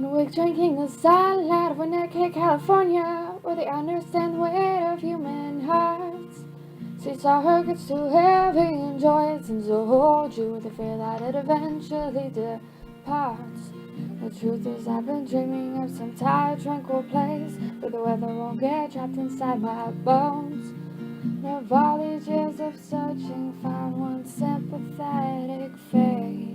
1 week drinking the sunlight of Winnetka, California, where they understand the weight of human hearts. She saw her gets too heavy and joy seems to hold you with the fear that it eventually departs. The truth is I've been dreaming of some tired, tranquil place where the weather won't get trapped inside my bones. Of all these years of searching, found one sympathetic face.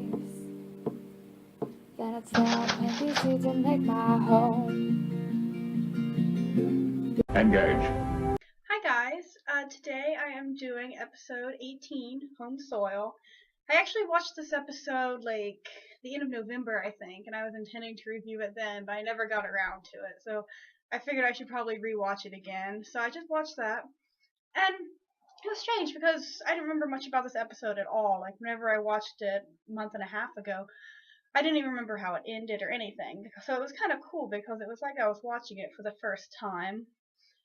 Then it's there I'll plant these seeds and make my home. Engage. Hi guys, today I am doing episode 18, Home Soil. I actually watched this episode like the end of November, I think, and I was intending to review it then, but I never got around to it, so I figured I should probably rewatch it again. So I just watched that, and it was strange because I didn't remember much about this episode at all. Like, whenever I watched it a month and a half ago, I didn't even remember how it ended or anything, so it was kind of cool because it was like I was watching it for the first time.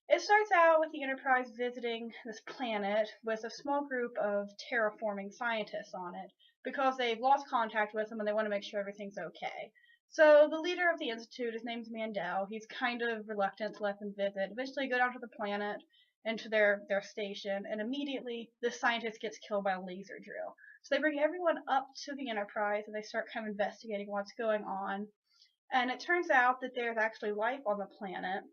It starts out with the Enterprise visiting this planet with a small group of terraforming scientists on it because they've lost contact with them and they want to make sure everything's okay. So the leader of the institute, his name's Mandel, he's kind of reluctant to let them visit. Eventually go down to the planet and to their station, and immediately this scientist gets killed by a laser drill. So they bring everyone up to the Enterprise and they start kind of investigating what's going on. And it turns out that there's actually life on the planet,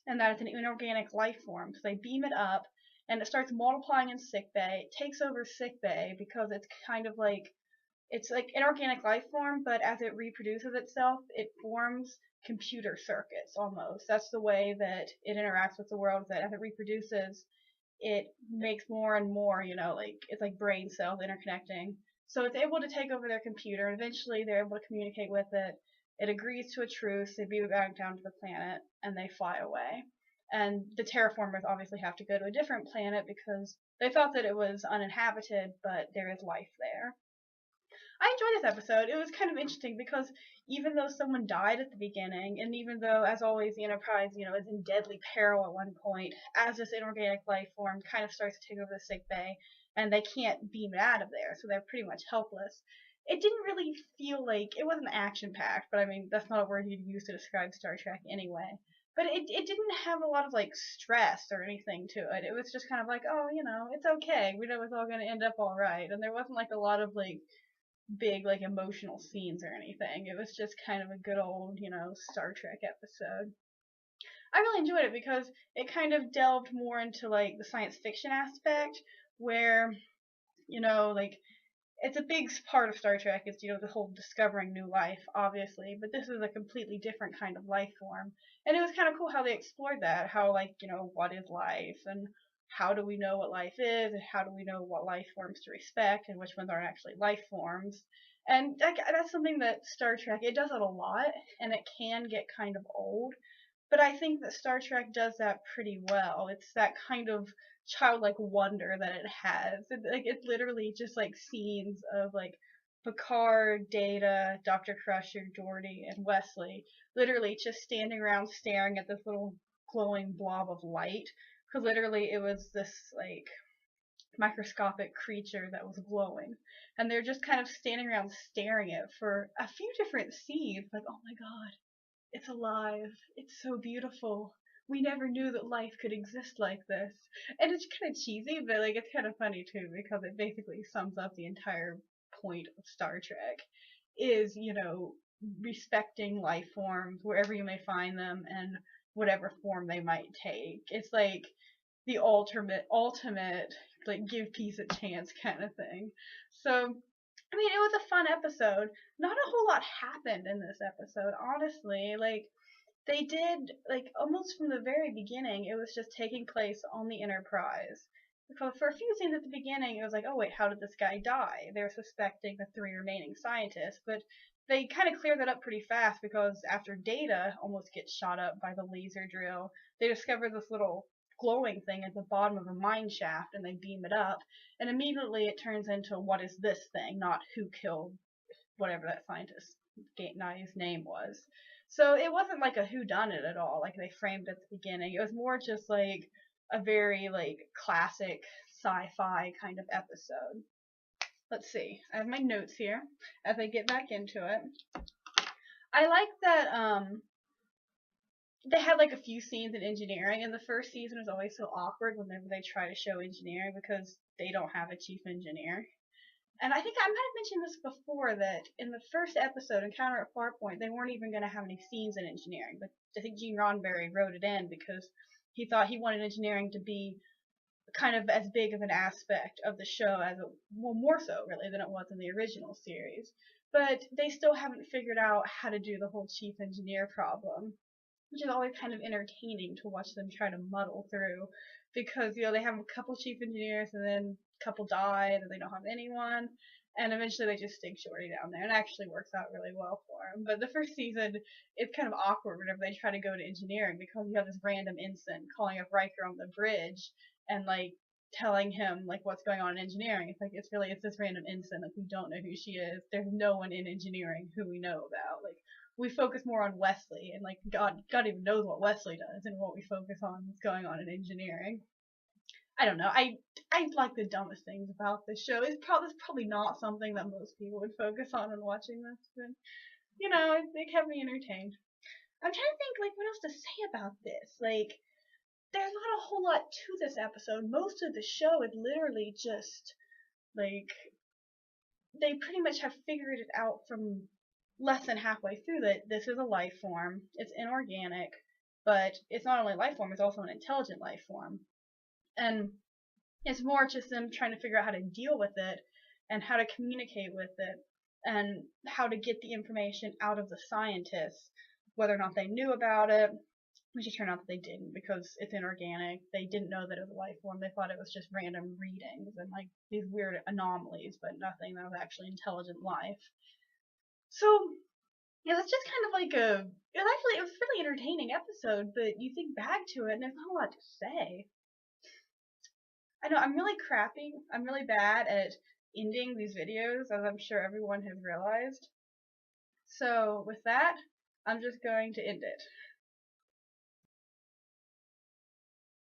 and that it's an inorganic life form. So they beam it up, and it starts multiplying in sickbay. It takes over sickbay because it's kind of like it's like inorganic life form, but as it reproduces itself, it forms computer circuits almost. That's the way that it interacts with the world. That as it reproduces, it makes more and more, like it's like brain cells interconnecting. So it's able to take over their computer, and eventually they're able to communicate with it. It agrees to a truce, they beam it back down to the planet, and they fly away. And the terraformers obviously have to go to a different planet because they thought that it was uninhabited, but there is life there. I enjoyed this episode. It was kind of interesting because even though someone died at the beginning, and even though, as always, the Enterprise, is in deadly peril at one point, as this inorganic life form kind of starts to take over the sick bay, and they can't beam it out of there, so they're pretty much helpless. It didn't really feel like it wasn't action packed, but I mean that's not a word you'd use to describe Star Trek anyway. But it didn't have a lot of like stress or anything to it. It was just kind of like, oh, it's okay. We know it's all gonna end up all right, and there wasn't like a lot of like big like emotional scenes or anything. It was just kind of a good old, Star Trek episode. I really enjoyed it because it kind of delved more into like the science fiction aspect where, like it's a big part of Star Trek is, the whole discovering new life, obviously, but this is a completely different kind of life form. And it was kind of cool how they explored that, how like, what is life and how do we know what life is and how do we know what life forms to respect and which ones aren't actually life forms. And that's something that Star Trek, it does it a lot and it can get kind of old, but I think that Star Trek does that pretty well. It's that kind of childlike wonder that it has. It's literally just like scenes of like Picard, Data, Dr. Crusher, Geordi, and Wesley literally just standing around staring at this little glowing blob of light. Because literally it was this like microscopic creature that was glowing. And they're just kind of standing around staring at it for a few different scenes. Like, oh my god, it's alive. It's so beautiful. We never knew that life could exist like this. And it's kind of cheesy, but like it's kind of funny too because it basically sums up the entire point of Star Trek is, respecting life forms wherever you may find them and whatever form they might take. It's like the ultimate like give peace a chance kind of thing. So I mean, it was a fun episode. Not a whole lot happened in this episode, honestly. Like, they did, like, almost from the very beginning, it was just taking place on the Enterprise. Because for a few scenes at the beginning, it was like, oh wait, how did this guy die? They were suspecting the 3 remaining scientists, but they kind of cleared that up pretty fast because after Data almost gets shot up by the laser drill, they discover this little glowing thing at the bottom of a mine shaft and they beam it up, and immediately it turns into what is this thing, not who killed whatever that scientist guy's name was. So it wasn't like a whodunit at all, like they framed at the beginning. It was more just like a very like classic sci-fi kind of episode. Let's see. I have my notes here as I get back into it. I like that they had like a few scenes in engineering, and the first season is always so awkward whenever they try to show engineering because they don't have a chief engineer. And I think I might have mentioned this before that in the first episode, Encounter at Farpoint, they weren't even going to have any scenes in engineering. But I think Gene Roddenberry wrote it in because he thought he wanted engineering to be kind of as big of an aspect of the show as it, well, more so really than it was in the original series. But they still haven't figured out how to do the whole chief engineer problem, which is always kind of entertaining to watch them try to muddle through, because they have a couple chief engineers and then a couple die and then they don't have anyone, and eventually they just stick Shorty down there, and it actually works out really well for them. But the first season, it's kind of awkward whenever they try to go to engineering because you have this random ensign calling up Riker on the bridge and like telling him like what's going on in engineering. It's like it's this random ensign, like we don't know who she is. There's no one in engineering who we know about. Like we focus more on Wesley, and like God even knows what Wesley does, and what we focus on is going on in engineering. I don't know. I like the dumbest things about this show. It's probably not something that most people would focus on when watching this, but it kept me entertained. I'm trying to think like what else to say about this. Like there's not a whole lot to this episode. Most of the show is literally just like they pretty much have figured it out from less than halfway through that this is a life form. It's inorganic, but it's not only a life form, it's also an intelligent life form. And it's more just them trying to figure out how to deal with it and how to communicate with it and how to get the information out of the scientists, whether or not they knew about it, which it turned out that they didn't because it's inorganic. They didn't know that it was a life form. They thought it was just random readings and like these weird anomalies, but nothing that was actually intelligent life. So yeah, that's just kind of like it was a really entertaining episode, but you think back to it and there's not a lot to say. I know I'm really crappy. I'm really bad at ending these videos, as I'm sure everyone has realized. So with that, I'm just going to end it.